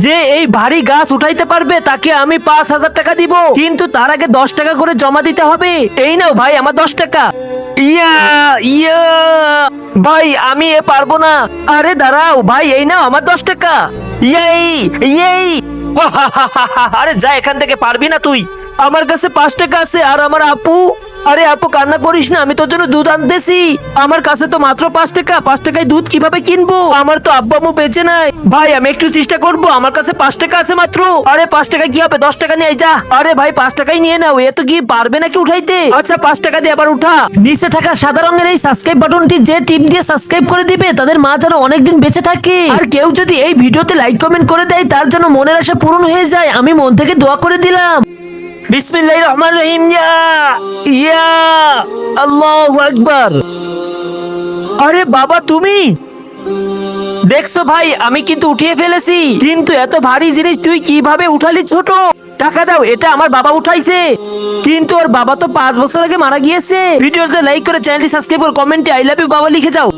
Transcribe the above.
যে এই ভারী গাছ উঠাইতে পারবে তাকে আমি 5,000 টাকা দিব, কিন্তু তার আগে 10 টাকা করে জমা দিতে হবে। এই নাও ভাই আমার 10 টাকা। ইয়া ইয়া ভাই আমি পারবো না। আরে দাঁড়াও ভাই, এই নাও আমার 10 টাকা। ইয়েই ইয়েই আরে যা এখান থেকে, পারবি না তুই। আমার কাছে 5 টাকা আছে। আর আমার আপু, আরে আপু কান্না করিস না, আমি তোর জন্য দুধ আনতেছি। আমার কাছে তো মাত্র 5 টাকা, 5 টাকায় দুধ কিভাবে কিনবো? আমার তো আব্বু আম্মু বেঁচে নাই। ভাই আমি একটু চেষ্টা করব, আমার কাছে 5 টাকা আছে মাত্র। আরে 5 টাকা কি হবে, 10 টাকা নিয়ে যা। আরে ভাই 5 টাকাই নিয়ে নাও, এ তো কি পারবে নাকি উঠাইতে? আচ্ছা 5 টাকা দিয়ে আবার উঠা। নিচে থাকা সাদা রঙের এই সাবস্ক্রাইব বাটনটি যে টিপ দিয়ে সাবস্ক্রাইব করে দিবে তাদের মা যেন অনেকদিন বেঁচে থাকে। আর কেউ যদি এই ভিডিওতে লাইক কমেন্ট করে দেয় তার যেন মনের আশা পূরণ হয়ে যায়, আমি মন থেকে দোয়া করে দিলাম। বিসমিল্লাহির রহমানির রহিম। ইয়া ইয়া আল্লাহু আকবার। আরে বাবা তুমি দেখছো ভাই, আমি কিন্তু উঠিয়ে ফেলেছি। কিন্তু এত ভারী জিনিস তুই কিভাবে উঠালি ছোট? টাকা দাও, এটা আমার বাবা উঠাইছে। কিন্তু ওর বাবা তো 5 বছর আগে মারা গিয়েছে। ভিডিওতে লাইক করে চ্যানেলটি সাবস্ক্রাইব করে কমেন্টে আই লাভ ইউ বাবা লিখে যাও।